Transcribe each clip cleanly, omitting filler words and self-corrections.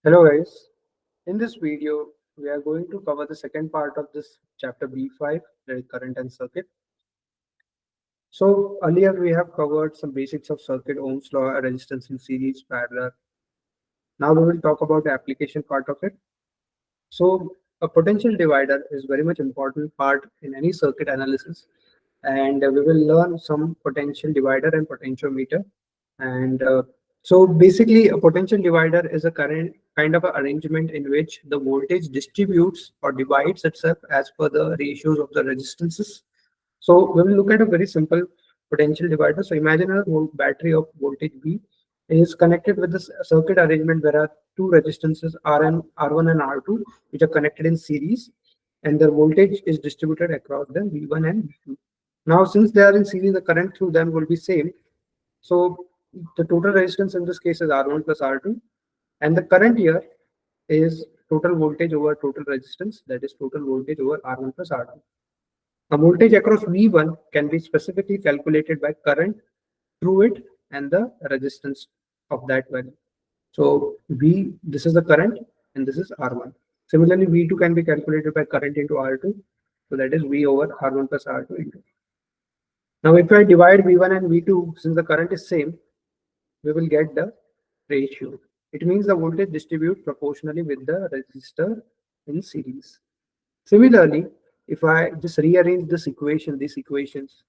Hello guys, in this video we are going to cover the second part of this chapter B5, that is current and circuit. So earlier we have covered some basics of circuit, Ohm's law, resistance in series, parallel. Now we will talk about the application part of it. So a potential divider is very much important part in any circuit analysis, and we will learn some potential divider and potentiometer. And so basically a potential divider is a current kind of an arrangement in which the voltage distributes or divides itself as per the ratios of the resistances. So we will look at a very simple potential divider. So imagine a battery of voltage V is connected with this circuit arrangement. There are two resistances R1 and R2 which are connected in series, and their voltage is distributed across them V1 and V2. Now since they are in series, the current through them will be same. So the total resistance in this case is R1 plus R2, and the current here is total voltage over total resistance, that is total voltage over R1 plus R2. A voltage across V1 can be specifically calculated by current through it and the resistance of that value. So V, this is the current and this is R1. Similarly, V2 can be calculated by current into R2. So that is V over R1 plus R2 into. Now if I divide V1 and V2, since the current is same, we will get the ratio. It means the voltage distribute proportionally with the resistor in series. Similarly, if I just rearrange these equations,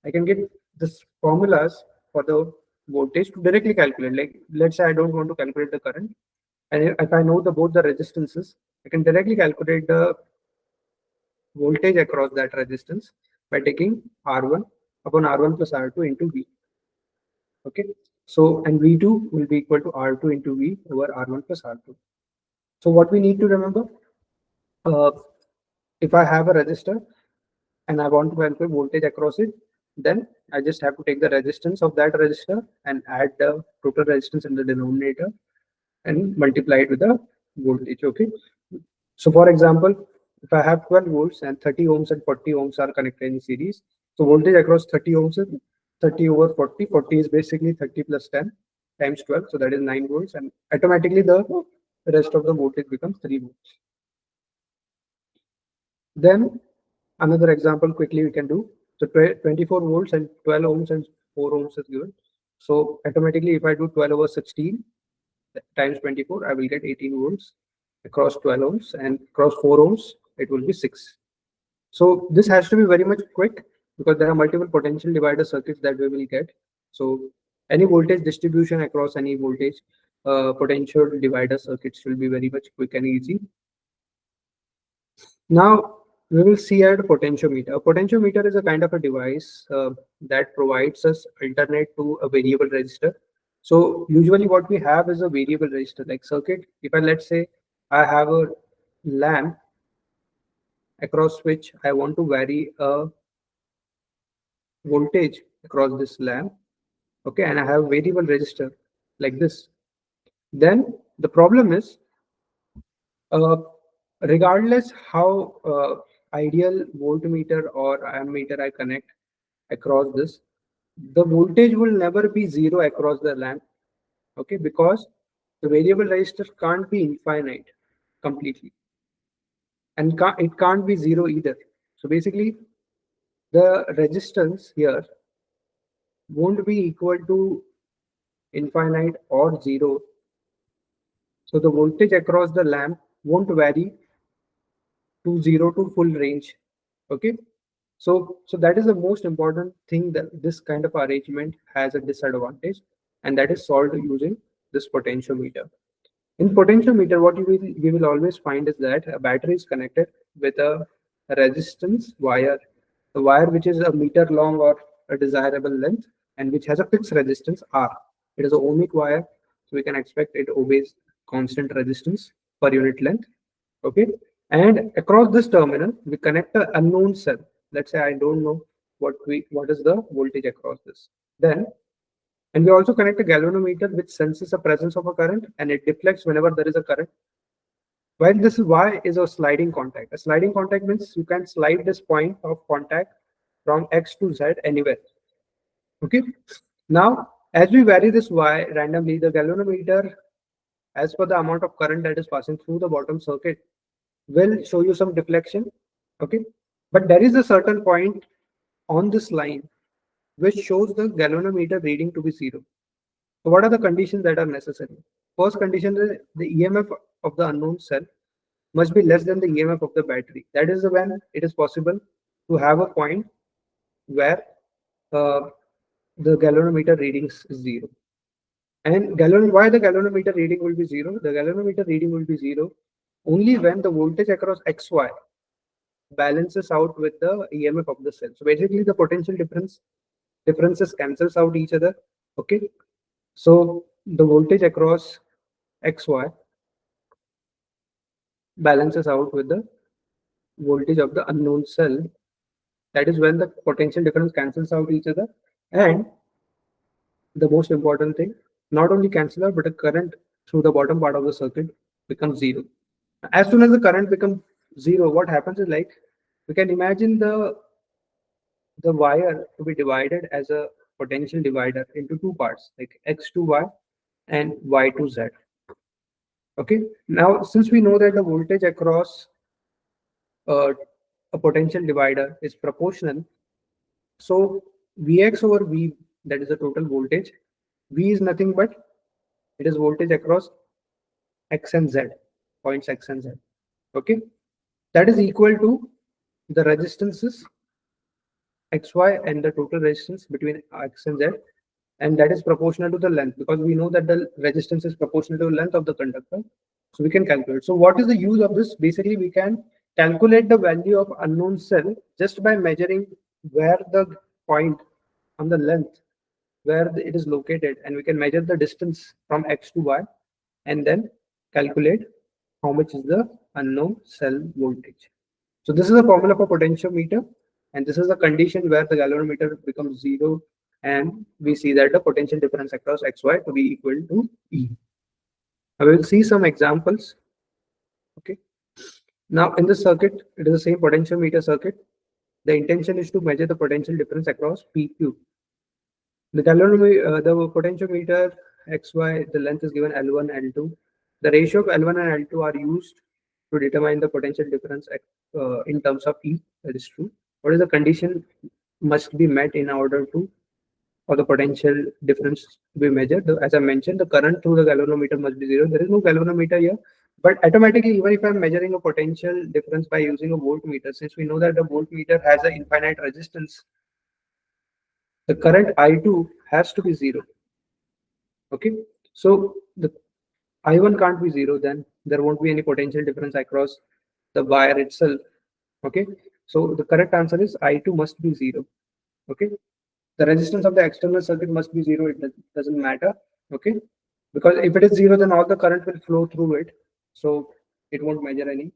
I can get this formulas for the voltage to directly calculate. Like let's say I don't want to calculate the current, and if I know both the resistances, I can directly calculate the voltage across that resistance by taking R1 upon R1 plus R2 into V. Okay, so and V2 will be equal to R2 into V over R1 plus R2. So what we need to remember, uh, if I have a resistor and I want to calculate voltage across it, then I just have to take the resistance of that resistor and add the total resistance in the denominator and multiply it with the voltage. Okay, so for example, if I have 12 volts and 30 ohms and 40 ohms are connected in series, so voltage across 30 ohms is 30 over 40. 40 is basically 30 plus 10 times 12, so that is 9 volts, and automatically the rest of the voltage becomes 3 volts. Then another example quickly we can do. So 24 volts and 12 ohms and 4 ohms is given. So automatically if I do 12 over 16 times 24, I will get 18 volts across 12 ohms, and across 4 ohms it will be 6. So this has to be very much quick because there are multiple potential divider circuits that we will get. So any voltage distribution across any voltage potential divider circuits will be very much quick and easy. Now we will see at a potentiometer. A potentiometer is a kind of a device that provides us alternate to a variable resistor. So usually what we have is a variable resistor like circuit. If I, let's say I have a lamp across which I want to vary a voltage across this lamp, okay, and I have variable resistor like this, then the problem is uh, regardless how ideal voltmeter or ammeter I connect across this, the voltage will never be zero across the lamp, okay, because the variable resistor can't be infinite completely, and it can't be zero either. So basically the resistance here won't be equal to infinite or zero. So the voltage across the lamp won't vary to zero to full range. Okay. So that is the most important thing, that this kind of arrangement has a disadvantage, and that is solved using this potentiometer. In potentiometer, what we will always find is that a battery is connected with a resistance wire, the wire which is a meter long or a desirable length, and which has a fixed resistance R. It is a ohmic wire, so we can expect it obeys constant resistance per unit length. Okay, and across this terminal we connect an unknown cell. Let's say I don't know what is the voltage across this. Then, and we also connect a galvanometer which senses the presence of a current, and it deflects whenever there is a current. While this is why is a sliding contact. A sliding contact means you can slide this point of contact from X to Z anywhere. Okay. Now, as we vary this Y randomly, the galvanometer as per the amount of current that is passing through the bottom circuit will show you some deflection. Okay, but there is a certain point on this line which shows the galvanometer reading to be zero. So what are the conditions that are necessary? First condition is the EMF of the unknown cell must be less than the EMF of the battery. That is when it is possible to have a point where uh, the galvanometer readings is zero. And why the galvanometer reading will be zero? The galvanometer reading will be zero only when the voltage across XY balances out with the EMF of the cell. So basically the potential differences cancels out each other. Okay. So the voltage across XY balances out with the voltage of the unknown cell. That is when the potential difference cancels out each other. And the most important thing, not only cancel out, but the current through the bottom part of the circuit becomes zero. As soon as the current becomes zero, what happens is like we can imagine the wire to be divided as a potential divider into two parts, like X to Y and Y to Z. Okay. Now, since we know that the voltage across a potential divider is proportional, so Vx over V, that is the total voltage. V is nothing but it is voltage across X and Z, points X and Z. Okay. That is equal to the resistances XY and the total resistance between X and Z, and that is proportional to the length, because we know that the resistance is proportional to the length of the conductor. So we can calculate. So what is the use of this? Basically, we can calculate the value of unknown cell just by measuring where the point on the length where it is located, and we can measure the distance from X to Y and then calculate how much is the unknown cell voltage. So this is a formula for potentiometer, and this is a condition where the galvanometer becomes zero, and we see that the potential difference across XY to be equal to E. I will see some examples. Okay. Now in this circuit, it is the same potentiometer circuit. The intention is to measure the potential difference across PQ. The the potentiometer XY, the length is given L1, L2. The ratio of L1 and L2 are used to determine the potential difference in terms of E. That is true. What is the condition must be met in order to for the potential difference to be measured? As I mentioned, the current through the galvanometer must be zero. There is no galvanometer here, but automatically, even if I'm measuring a potential difference by using a voltmeter, since we know that the voltmeter has an infinite resistance, the current I2 has to be zero. Okay, so the I1 can't be zero, then there won't be any potential difference across the wire itself. Okay, so the correct answer is I2 must be zero. Okay, the resistance of the external circuit must be zero. It doesn't matter. Okay, because if it is zero, then all the current will flow through it, so it won't measure any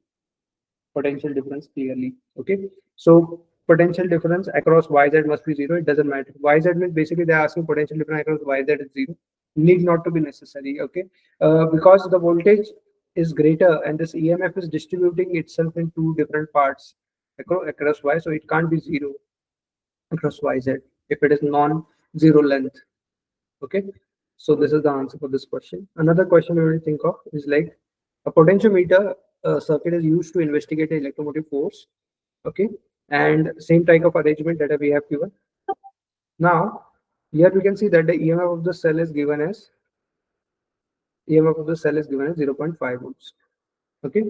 potential difference clearly. Okay, so potential difference across YZ must be zero. It doesn't matter. YZ means basically they're asking potential difference across YZ is zero. Need not to be necessary. Okay, because the voltage is greater and this EMF is distributing itself in two different parts across Y, so it can't be zero across YZ if it is non-zero length. Okay, so this is the answer for this question. Another question we will think of is like a potentiometer circuit is used to investigate the electromotive force. Okay, and same type of arrangement that we have given. Now, here we can see that the EMF of the cell is given as 0.5 volts. Okay,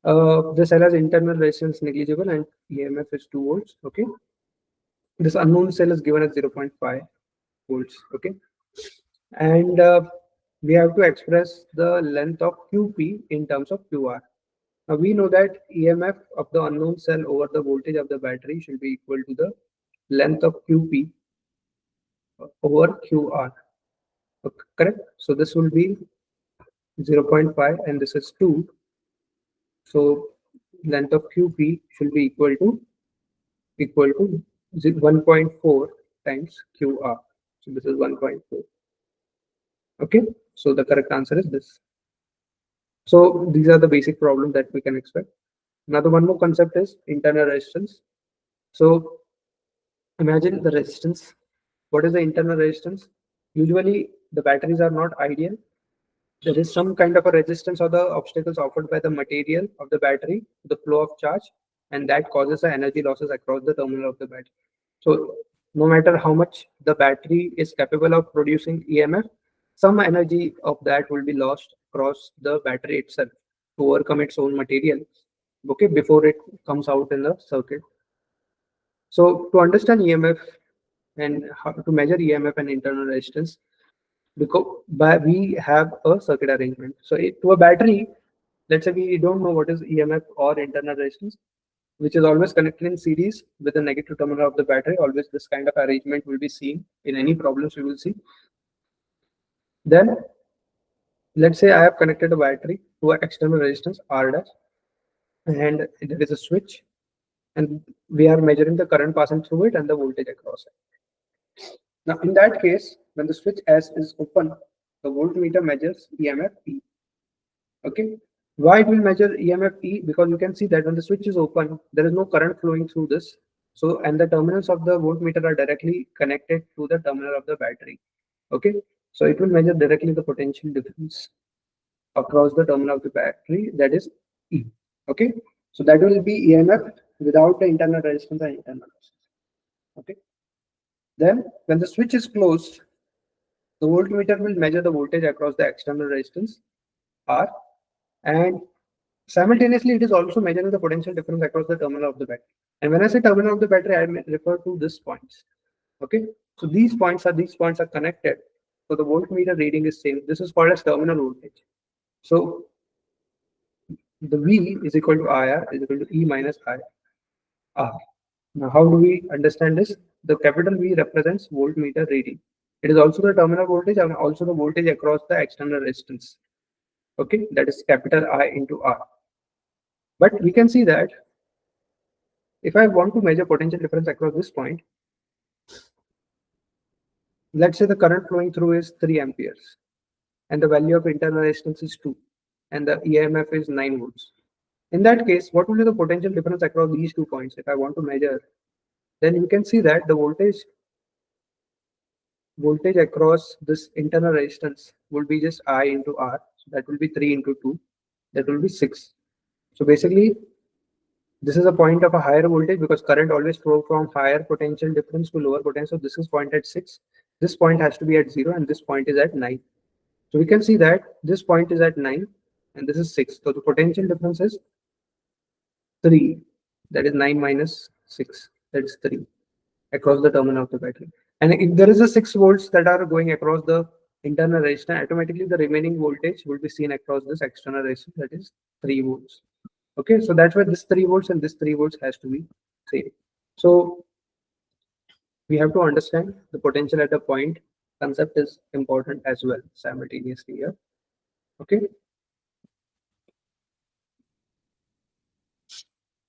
the cell has internal resistance negligible and EMF is 2 volts. Okay, this unknown cell is given as 0.5 volts. Okay, and we have to express the length of QP in terms of QR. Now we know that EMF of the unknown cell over the voltage of the battery should be equal to the length of QP over QR. Okay, correct? So this will be 0.5 and this is 2. So length of QP should be equal to 1.4 times QR. So this is 1.4. Okay, so the correct answer is this. So these are the basic problems that we can expect. Another one more concept is internal resistance. So imagine the resistance. What is the internal resistance? Usually the batteries are not ideal. there is some kind of a resistance or the obstacles offered by the material of the battery to the flow of charge, and that causes the energy losses across the terminal of the battery. So no matter how much the battery is capable of producing EMF, some energy of that will be lost across the battery itself to overcome its own material, okay, before it comes out in the circuit. So to understand EMF and how to measure EMF and internal resistance, because we have a circuit arrangement. So to a battery, let's say we don't know what is EMF or internal resistance, which is always connected in series with the negative terminal of the battery. Always this kind of arrangement will be seen in any problems we will see. Then let's say I have connected a battery to an external resistance R dash, and there is a switch, and we are measuring the current passing through it and the voltage across it. Now, in that case, when the switch S is open, the voltmeter measures EMF E. Okay. Why it will measure EMF E? Because you can see that when the switch is open, there is no current flowing through this. So, and the terminals of the voltmeter are directly connected to the terminal of the battery. Okay. So it will measure directly the potential difference across the terminal of the battery, that is E. Okay. So that will be EMF without the internal resistance and internal resistance. Okay. Then when the switch is closed, the voltmeter will measure the voltage across the external resistance R, and simultaneously it is also measuring the potential difference across the terminal of the battery. And when I say terminal of the battery, I refer to these points. Okay, so these points are connected. So the voltmeter reading is same. This is called as terminal voltage. So the V is equal to IR is equal to E minus I R. Now, how do we understand this? The capital V represents voltmeter reading. It is also the terminal voltage and also the voltage across the external resistance. Okay, that is capital I into R. But we can see that if I want to measure potential difference across this point, let's say the current flowing through is 3 amperes and the value of internal resistance is 2 and the EMF is 9 volts. In that case, what will be the potential difference across these 2 points if I want to measure? Then you can see that the voltage across this internal resistance will be just I into R. So that will be 3 into 2. That will be 6. So basically, this is a point of a higher voltage because current always flow from higher potential difference to lower potential. So this is point at 6. This point has to be at 0 and this point is at 9. So we can see that this point is at 9 and this is 6. So the potential difference is 3. That is 9 minus 6. That is 3 across the terminal of the battery. And if there is a 6 volts that are going across the internal resistor, automatically the remaining voltage will be seen across this external resistor, that is 3 volts. Okay, so that's why this 3 volts and this 3 volts has to be same. So we have to understand the potential at a point concept is important as well simultaneously here. Okay,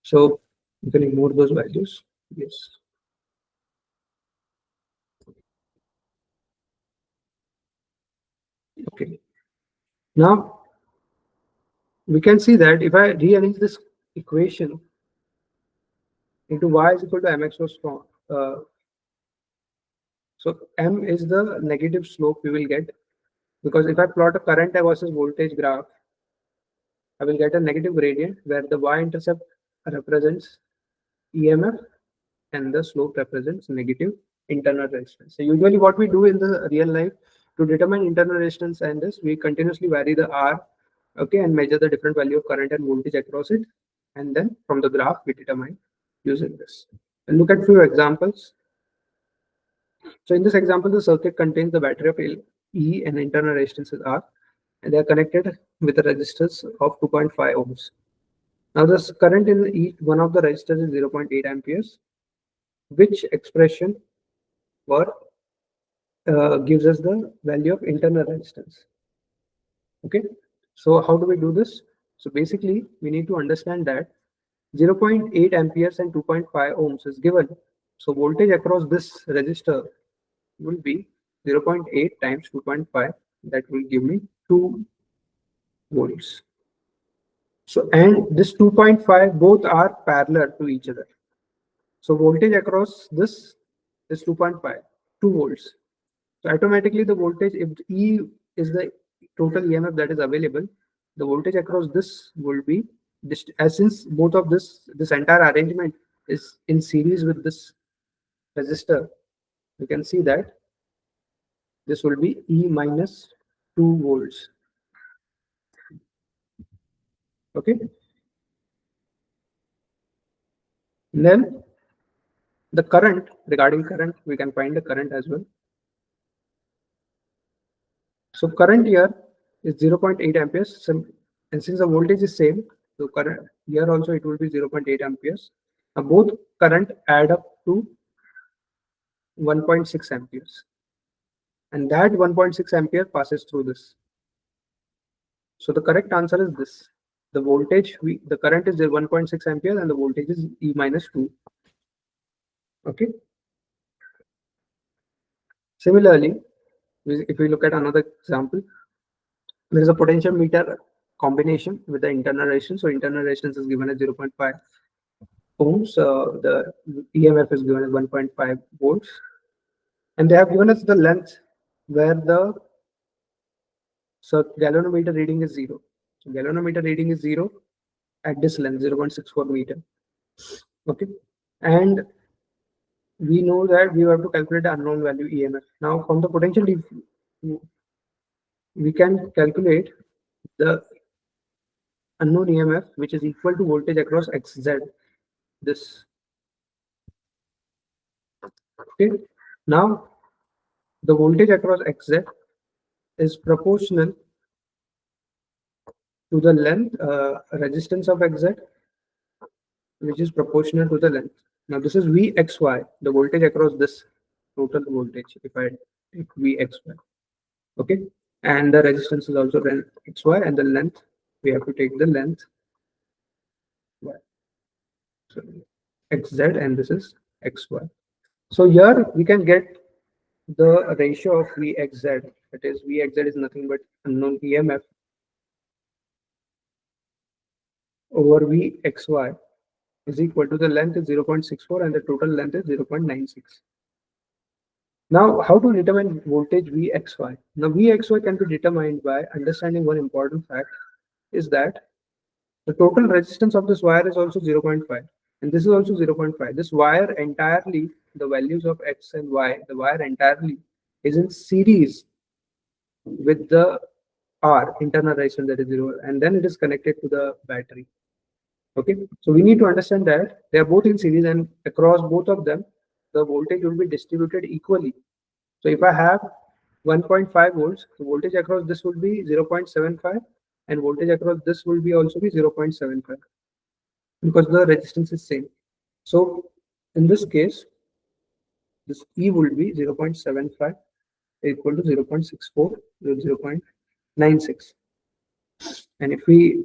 so you can ignore those values. Yes. Okay, now we can see that if I rearrange this equation into y is equal to mx was strong. So m is the negative slope we will get, because if I plot a current versus voltage graph, I will get a negative gradient where the y-intercept represents EMF and the slope represents negative internal resistance. So usually what we do in the real life to determine internal resistance and this, we continuously vary the R, okay, and measure the different value of current and voltage across it. And then from the graph, we determine using this. And look at few examples. So in this example, the circuit contains the battery of E and internal resistance is R, and they are connected with a resistance of 2.5 ohms. Now this current in each one of the resistors is 0.8 amperes, which expression or gives us the value of internal resistance. Okay, so how do we do this? So basically, we need to understand that 0.8 amperes and 2.5 ohms is given. So voltage across this resistor will be 0.8 times 2.5. That will give me 2 volts. So and this 2.5 both are parallel to each other. So voltage across this is 2.5, 2 volts. So automatically the voltage, if E is the total EMF that is available, the voltage across this will be as since both of this entire arrangement is in series with this resistor, you can see that this will be E minus 2 volts. Okay. Then the current, regarding current, we can find the current as well. So current here is 0.8 amperes. And since the voltage is same, so current here also it will be 0.8 amperes. Now both current add up to 1.6 amperes. And that 1.6 ampere passes through this. So the correct answer is this. The voltage, the current is 1.6 ampere and the voltage is E minus 2. Okay. Similarly, if we look at another example, there is a potential meter combination with the internal resistance. So internal resistance is given as 0.5 ohms. The EMF is given as 1.5 volts. And they have given us the length where the galvanometer reading is 0. So galvanometer reading is 0 at this length, 0.64 meter. Okay. And we know that we have to calculate the unknown value EMF. Now from the potential, we can calculate the unknown EMF, which is equal to voltage across XZ. This. Okay. Now the voltage across XZ is proportional to the length, resistance of XZ, which is proportional to the length. Now this is Vxy, the voltage across this total voltage. If I take Vxy, okay, and the resistance is also xy, and the length we have to take the length y. So xz, and this is xy. So here we can get the ratio of Vxz. That is, Vxz is nothing but unknown EMF over Vxy is equal to the length is 0.64 and the total length is 0.96. Now, how to determine voltage Vxy? Now, Vxy can be determined by understanding one important fact is that the total resistance of this wire is also 0.5 and this is also 0.5. This wire entirely, the values of X and Y, the wire entirely is in series with the R, internal resistance, that is 0, and then it is connected to the battery. Okay, so we need to understand that they are both in series and across both of them, the voltage will be distributed equally. So if I have 1.5 volts, the voltage across this will be 0.75 and voltage across this will be also be 0.75 because the resistance is same. So in this case, this E will be 0.75 equal to 0.64, 0.96. And if we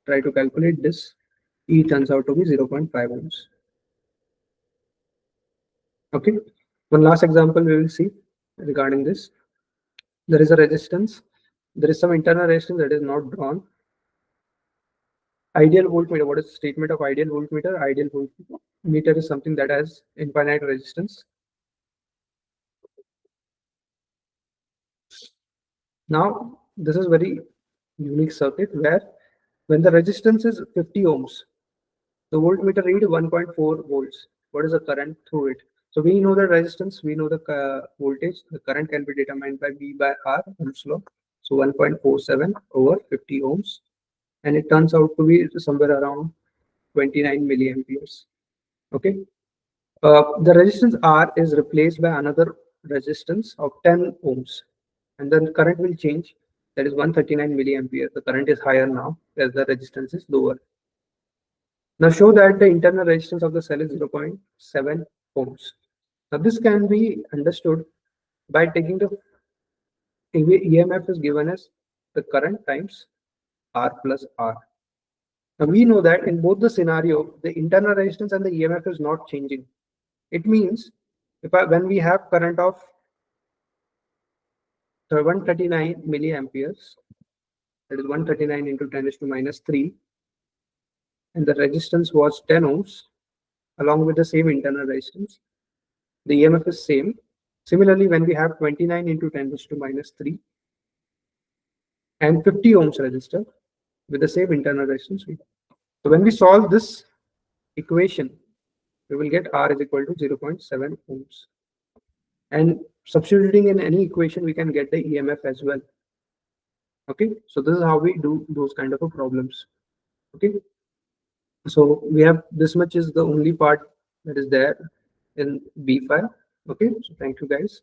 try to calculate this, E turns out to be 0.5 ohms. Okay, one last example we will see regarding this. There is a resistance, there is some internal resistance that is not drawn. Ideal voltmeter, what is the statement of ideal voltmeter? Ideal voltmeter is something that has infinite resistance. Now, this is very unique circuit where when the resistance is 50 ohms, the voltmeter read 1.4 volts. What is the current through it? So we know the resistance, we know the voltage. The current can be determined by V by R, Ohm's law. So 1.47 over 50 ohms, and it turns out to be somewhere around 29 milliamperes. Okay. The resistance R is replaced by another resistance of 10 ohms, and then current will change. That is 139 milliampere. The current is higher now as the resistance is lower. Now show that the internal resistance of the cell is 0.7 ohms. Now this can be understood by taking the EMF is given as the current times R plus R. Now we know that in both the scenario, the internal resistance and the EMF is not changing. It means when we have current of 139 milliamperes, that is 139 into 10 to minus 3, and the resistance was 10 ohms along with the same internal resistance, the EMF is same. Similarly, when we have 29 into 10 to minus 3, and 50 ohms resistor with the same internal resistance V. So when we solve this equation, we will get R is equal to 0.7 ohms. And substituting in any equation, we can get the EMF as well. Okay, so this is how we do those kind of problems. Okay, so we have this much is the only part that is there in B5. Okay, so thank you guys.